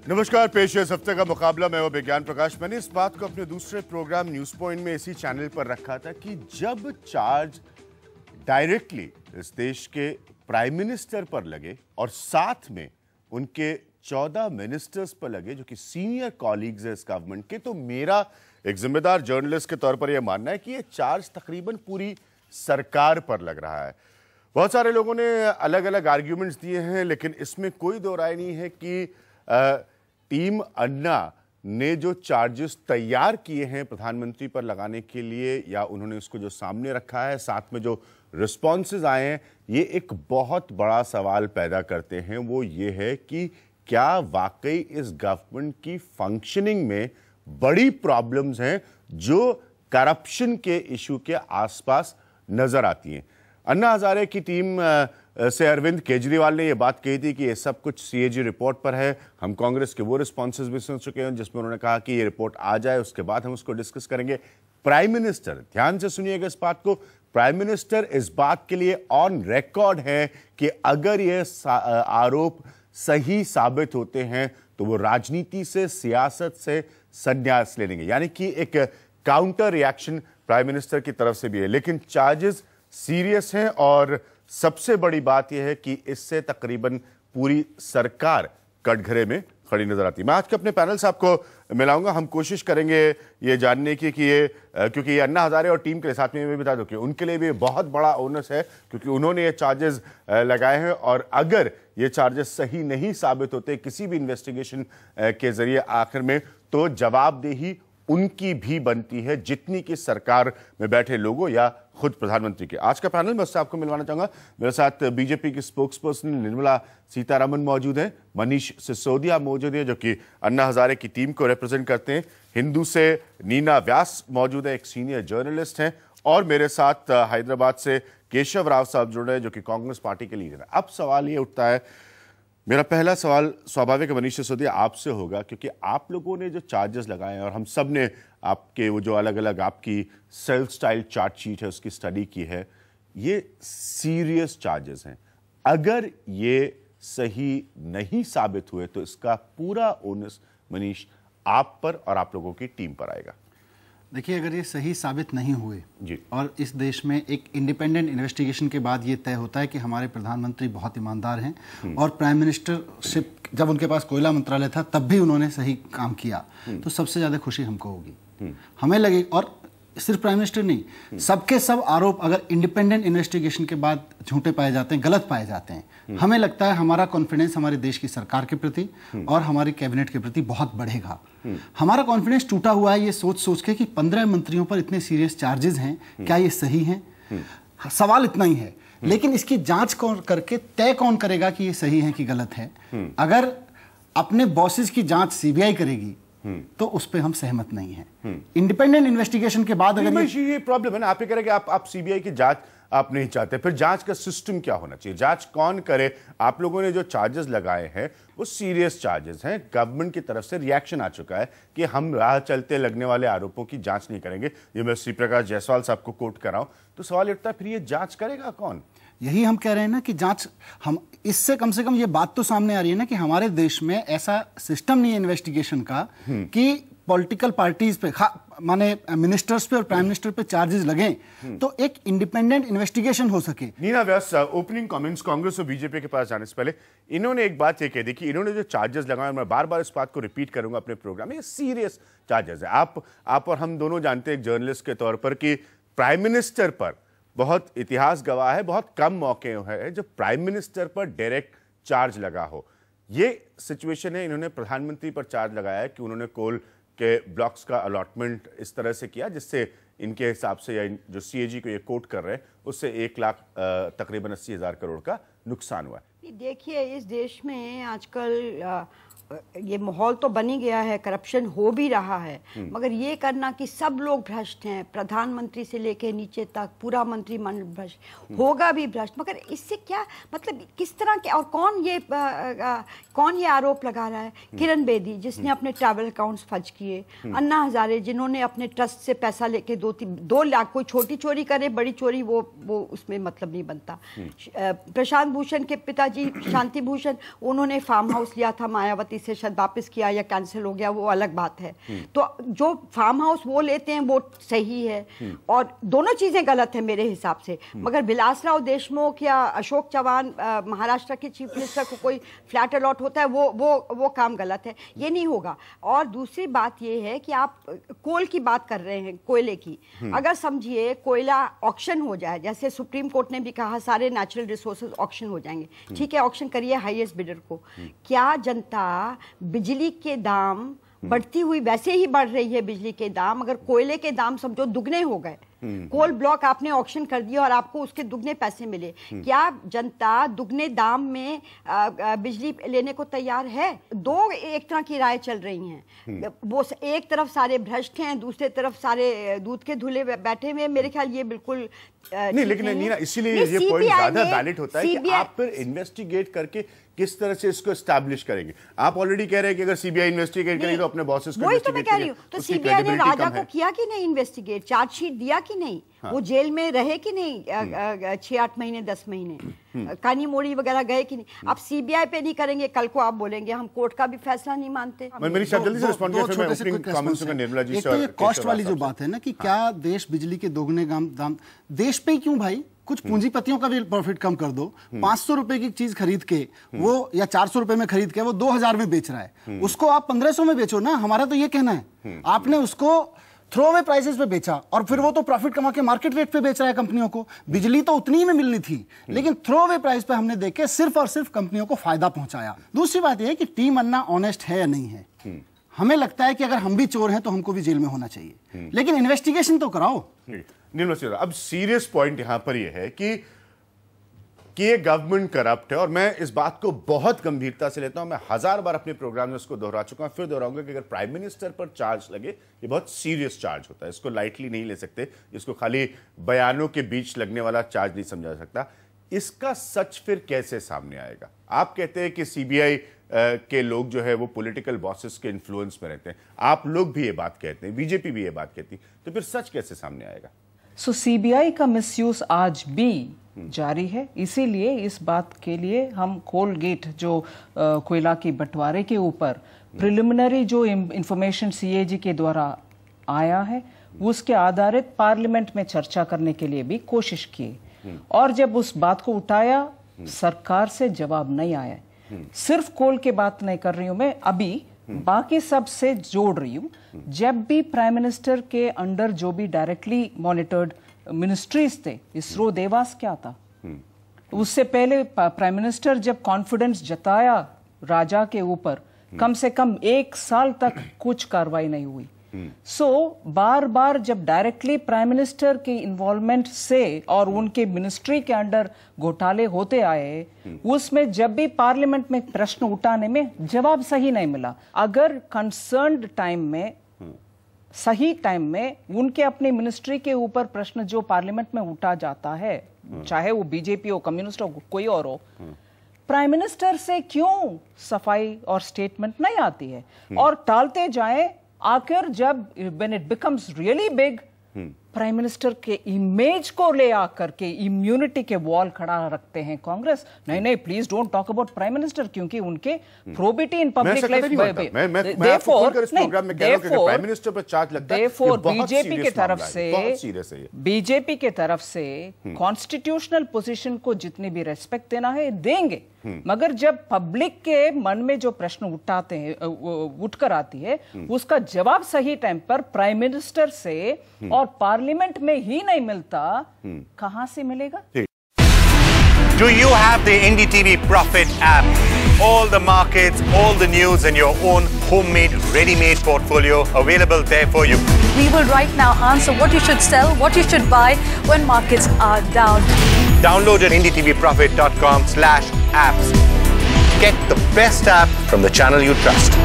नमस्कार, पेश है इस हफ्ते का मुकाबला। मैं वो विज्ञान प्रकाश। मैंने इस बात को अपने दूसरे प्रोग्राम न्यूज पॉइंट में इसी चैनल पर रखा था कि जब चार्ज डायरेक्टली इस देश के प्राइम मिनिस्टर पर लगे और साथ में उनके 14 मिनिस्टर्स पर लगे जो कि सीनियर कॉलीग्स है इस गवर्नमेंट के, तो मेरा एक जिम्मेदार जर्नलिस्ट के तौर पर यह मानना है कि यह चार्ज तकरीबन पूरी सरकार पर लग रहा है। बहुत सारे लोगों ने अलग अलग आर्ग्यूमेंट्स दिए हैं, लेकिन इसमें कोई दो राय नहीं है कि टीम अन्ना ने जो चार्जेस तैयार किए हैं प्रधानमंत्री पर लगाने के लिए, या उन्होंने उसको जो सामने रखा है, साथ में जो रिस्पॉन्सेज आए हैं, ये एक बहुत बड़ा सवाल पैदा करते हैं। वो ये है कि क्या वाकई इस गवर्नमेंट की फंक्शनिंग में बड़ी प्रॉब्लम्स हैं जो करप्शन के इशू के आसपास नजर आती हैं। अन्ना हजारे की टीम से अरविंद केजरीवाल ने यह बात कही थी कि ये सब कुछ सीएजी रिपोर्ट पर है। हम कांग्रेस के वो रिस्पॉन्सेज भी सुन चुके हैं जिसमें उन्होंने कहा कि ये रिपोर्ट आ जाए, उसके बाद हम उसको डिस्कस करेंगे। प्राइम मिनिस्टर, ध्यान से सुनिएगा इस बात को, प्राइम मिनिस्टर इस बात के लिए ऑन रिकॉर्ड है कि अगर ये आरोप सही साबित होते हैं तो वो राजनीति से, सियासत से संन्यास ले लेंगे। यानी कि एक काउंटर रिएक्शन प्राइम मिनिस्टर की तरफ से भी है। लेकिन चार्जेस सीरियस हैं और सबसे बड़ी बात यह है कि इससे तकरीबन पूरी सरकार कटघरे में खड़ी नजर आती है। मैं आज के अपने पैनल से आपको मिलाऊंगा। हम कोशिश करेंगे ये जानने की कि ये क्योंकि ये अन्ना हजारे और टीम के साथ में मैं बता दूं कि उनके लिए भी बहुत बड़ा ओनस है, क्योंकि उन्होंने ये चार्जेस लगाए हैं और अगर ये चार्जेस सही नहीं साबित होते किसी भी इन्वेस्टिगेशन के जरिए आखिर में, तो जवाबदेही उनकी भी बनती है, जितनी कि सरकार में बैठे लोगों या खुद प्रधानमंत्री के। आज का पैनल मैं उससे आपको मिलवाना चाहूंगा। मेरे साथ बीजेपी की स्पोक्सपर्सन निर्मला सीतारमण मौजूद हैं, मनीष सिसोदिया मौजूद है जो कि अन्ना हजारे की टीम को रिप्रेजेंट करते हैं, हिंदू से नीना व्यास मौजूद है, एक सीनियर जर्नलिस्ट हैं, और मेरे साथ हैदराबाद से केशव राव साहब जुड़ रहे हैं जो कि कांग्रेस पार्टी के लीडर हैं। अब सवाल ये उठता है, मेरा पहला सवाल स्वाभाविक है मनीष सिसोदिया आपसे होगा, क्योंकि आप लोगों ने जो चार्जेस लगाए हैं और हम सब ने आपके वो जो अलग अलग आपकी सेल्फ स्टाइल चार्ट शीट है उसकी स्टडी की है, ये सीरियस चार्जेस हैं। अगर ये सही नहीं साबित हुए तो इसका पूरा ओनस मनीष आप पर और आप लोगों की टीम पर आएगा। देखिए, अगर ये सही साबित नहीं हुए जी, और इस देश में एक इंडिपेंडेंट इन्वेस्टिगेशन के बाद ये तय होता है कि हमारे प्रधानमंत्री बहुत ईमानदार हैं और प्राइम मिनिस्टरशिप जब उनके पास कोयला मंत्रालय था तब भी उन्होंने सही काम किया, तो सबसे ज़्यादा खुशी हमको होगी। हमें लगे, और सिर्फ प्राइम मिनिस्टर नहीं, सबके सब आरोप अगर इंडिपेंडेंट इन्वेस्टिगेशन के बाद झूठे पाए जाते हैं, गलत पाए जाते हैं, हमें लगता है हमारा कॉन्फिडेंस हमारे देश की सरकार के प्रति और हमारी कैबिनेट के प्रति बहुत बढ़ेगा। हमारा कॉन्फिडेंस टूटा हुआ है ये सोच सोच के कि 15 मंत्रियों पर इतने सीरियस चार्जेस हैं, क्या ये सही हैं? सवाल इतना ही है, लेकिन इसकी जांच कौन करके तय कौन करेगा कि ये सही है कि गलत है? अगर अपने बॉसेस की जांच सीबीआई करेगी तो उस पे हम सहमत नहीं हैं। इंडिपेंडेंट इन्वेस्टिगेशन के बाद अगर ये प्रॉब्लम है ना, आप ये कह रहे हैं कि आप सीबीआई की जांच आप नहीं चाहते, फिर जांच का सिस्टम क्या होना चाहिए? जांच कौन करे? आप लोगों ने जो चार्जेस लगाए हैं वो सीरियस चार्जेस हैं, गवर्नमेंट की तरफ से रिएक्शन आ चुका है कि हम राह चलते लगने वाले आरोपों की जांच नहीं करेंगे। ये मैं श्री प्रकाश जायसवाल साहब को कोट कर रहा हूं, तो सवाल उठता है फिर ये जांच करेगा कौन? यही हम कह रहे हैं ना कि जांच, हम इससे कम से कम ये बात तो सामने आ रही है ना कि हमारे देश में ऐसा सिस्टम नहीं है इन्वेस्टिगेशन का कि पॉलिटिकल पार्टीज पे, माने मिनिस्टर्स पे और प्राइम मिनिस्टर पे चार्जेस लगें तो एक इंडिपेंडेंट इन्वेस्टिगेशन हो सके। नीना व्यास, ओपनिंग कमेंट्स कांग्रेस और बीजेपी के पास जाने से पहले इन्होंने एक बात ये कह दी कि इन्होंने जो चार्जेस लगाए, मैं बार बार इस बात को रिपीट करूंगा अपने प्रोग्राम में, ये सीरियस चार्जेस है। आप और हम दोनों जानते हैं एक जर्नलिस्ट के तौर पर कि प्राइम मिनिस्टर पर बहुत इतिहास गवाह है, बहुत कम मौके हैं जब प्राइम मिनिस्टर पर डायरेक्ट चार्ज लगा हो। ये सिचुएशन है, इन्होंने प्रधानमंत्री पर चार्ज लगाया है कि उन्होंने कोल के ब्लॉक्स का अलॉटमेंट इस तरह से किया जिससे इनके हिसाब से, या जो सीएजी को ये कोट कर रहे हैं, उससे 1 लाख तकरीबन 80,000 करोड़ का नुकसान हुआ है। देखिए, इस देश में आजकल ये माहौल तो बन ही गया है, करप्शन हो भी रहा है, मगर ये करना कि सब लोग भ्रष्ट हैं, प्रधानमंत्री से लेके नीचे तक पूरा मंत्रिमंडल भ्रष्ट, होगा भी भ्रष्ट, मगर इससे क्या मतलब, किस तरह के, और कौन ये आरोप लगा रहा है? किरण बेदी जिसने अपने ट्रैवल अकाउंट्स फर्ज किए, अन्ना हजारे जिन्होंने अपने ट्रस्ट से पैसा लेके 2 लाख, कोई छोटी चोरी करे बड़ी चोरी वो उसमें मतलब नहीं बनता। प्रशांत भूषण के पिताजी शांति भूषण, उन्होंने फार्म हाउस लिया था मायावती इसे शायद वापस किया या कैंसिल हो गया, वो अलग बात है। तो जो फार्म हाउस वो लेते हैं वो सही है, और दोनों चीजें गलत है मेरे हिसाब से। मगर विलासराव देशमुख या अशोक चव्हाण महाराष्ट्र के चीफ मिनिस्टर को कोई फ्लैट अलॉट होता है, वो काम गलत है, ये नहीं होगा। और दूसरी बात ये है कि आप कोल की बात कर रहे हैं, कोयले की। अगर समझिए कोयला ऑक्शन हो जाए, जैसे सुप्रीम कोर्ट ने भी कहा सारे नेचुरल रिसोर्सेज ऑक्शन हो जाएंगे, ठीक है, ऑक्शन करिए हाईएस्ट बिडर को। क्या जनता बिजली के दाम बढ़ती हुई, वैसे ही बढ़ रही है बिजली के दाम, अगर कोयले के दाम समझो दुगने हो गए, कोल ब्लॉक आपने ऑक्शन कर दिया और आपको उसके दुगने पैसे मिले, क्या जनता दुगने दाम में बिजली लेने को तैयार है? दो एक तरह की राय चल रही हैं, वो एक तरफ सारे भ्रष्ट हैं, दूसरे तरफ सारे दूध के धुले बैठे हुए। मेरे ख्याल ये बिल्कुल नहीं, लेकिन नीना इसीलिए ये पॉइंट ज्यादा वैलिड होता है कि आप फिर इन्वेस्टिगेट करके किस तरह से इसको एस्टैब्लिश करेंगे। आप ऑलरेडी कह रहे हैं कि अगर सीबीआई इन्वेस्टिगेट करेगी तो अपने बॉसेस को इन्वेस्टिगेट करेगी। तो मैं कह रही हूं, तो सीबीआई ने राजा को किया कि नहीं इन्वेस्टिगेट, चार्जशीट दिया कि नहीं? हाँ। वो जेल में रहे कि नहीं 6-8 महीने 10 महीने, कानी मोड़ी वगैरह गए कि नहीं? आप सीबीआई पे नहीं करेंगे, कल को आप बोलेंगे हम कोर्ट का भी फैसला नहीं मानते। मेरी शब्द जल्दी से रिस्पॉन्ड किया, फिर मैं ओपनिंग कमेंट्स में निर्मला जी से। तो ये कॉस्ट वाली जो बात है ना कि क्या देश बिजली के दोगुने दाम देश पे क्यों भाई, कुछ पूंजीपतियों का भी प्रॉफिट कम कर दो। 500 रुपए की चीज खरीद के वो, या 400 रुपए में खरीद के वो 2000 में बेच रहा है, उसको आप 1500 में बेचो ना। हमारा तो ये कहना है, आपने उसको थ्रो अवे प्राइसेस पे बेचा और फिर वो तो प्रॉफिट कमा के मार्केट रेट पे बेच रहा है कंपनियों को। बिजली तो उतनी ही में मिलनी थी, लेकिन थ्रो अवे प्राइस पे हमने देख के सिर्फ और सिर्फ कंपनियों को फायदा पहुंचाया। दूसरी बात यह है कि टीम अन्ना ऑनेस्ट है या नहीं है। हमें लगता है कि अगर हम भी चोर हैं तो हमको भी जेल में होना चाहिए, लेकिन इन्वेस्टिगेशन तो कराओ। अब सीरियस पॉइंट यहां पर यह है कि ये गवर्नमेंट करप्ट है, और मैं इस बात को बहुत गंभीरता से लेता हूं। मैं 1000 बार अपने प्रोग्राम में इसको दोहरा चुका हूं, फिर दोहराऊंगा कि अगर प्राइम मिनिस्टर पर चार्ज लगे, ये बहुत सीरियस चार्ज होता है, इसको लाइटली नहीं ले सकते, इसको खाली बयानों के बीच लगने वाला चार्ज नहीं समझा सकता। इसका सच फिर कैसे सामने आएगा? आप कहते हैं कि सीबीआई के लोग जो है वो पॉलिटिकल बॉसेस के इन्फ्लुएंस में रहते हैं, आप लोग भी ये बात कहते हैं, बीजेपी भी ये बात कहती, तो फिर सच कैसे सामने आएगा? सो सीबीआई का मिसयूज आज भी जारी है। इसीलिए इस बात के लिए हम कोल गेट जो कोयला के बंटवारे के ऊपर प्रिलिमिनरी जो इंफॉर्मेशन सीएजी के द्वारा आया है, उसके आधारित पार्लियामेंट में चर्चा करने के लिए भी कोशिश की, और जब उस बात को उठाया सरकार से जवाब नहीं आया। सिर्फ कोल की बात नहीं कर रही हूं मैं, अभी बाकी सब से जोड़ रही हूं। जब भी प्राइम मिनिस्टर के अंडर जो भी डायरेक्टली मॉनिटर्ड मिनिस्ट्रीज थे, इसरो देवास क्या था, उससे पहले प्राइम मिनिस्टर जब कॉन्फिडेंस जताया राजा के ऊपर, कम से कम 1 साल तक कुछ कार्रवाई नहीं हुई। सो बार बार जब डायरेक्टली प्राइम मिनिस्टर के इन्वॉल्वमेंट से और उनके मिनिस्ट्री के अंडर घोटाले होते आए, उसमें जब भी पार्लियामेंट में प्रश्न उठाने में जवाब सही नहीं मिला। अगर कंसर्न्ड टाइम में, सही टाइम में उनके अपने मिनिस्ट्री के ऊपर प्रश्न जो पार्लियामेंट में उठा जाता है, चाहे वो बीजेपी हो, कम्युनिस्ट हो, कोई और हो, प्राइम मिनिस्टर से क्यों सफाई और स्टेटमेंट नहीं आती है और टालते जाएं? आखिर जब when it becomes really big, prime minister के इमेज को ले आकर के इम्यूनिटी के वॉल खड़ा रखते हैं कांग्रेस। नहीं, please don't talk about prime minister, क्योंकि उनके probity in public life. Prime minister पर चार्ज लगता है, बीजेपी के तरफ से कॉन्स्टिट्यूशनल पोजीशन को जितनी भी रेस्पेक्ट देना है देंगे, मगर जब पब्लिक के मन में जो प्रश्न उठाते हैं, उठकर आती है, उसका जवाब सही टाइम पर प्राइम मिनिस्टर से और पार्लियामेंट में ही नहीं मिलता, कहां से मिलेगा? Do you have the NDTV Profit app? All the markets, all the news and your own homemade, ready-made portfolio available there for you. We will right now answer what you should sell, what you should buy when markets are down. Download at ndtvprofit.com/apps. Get the best app from the channel you trust.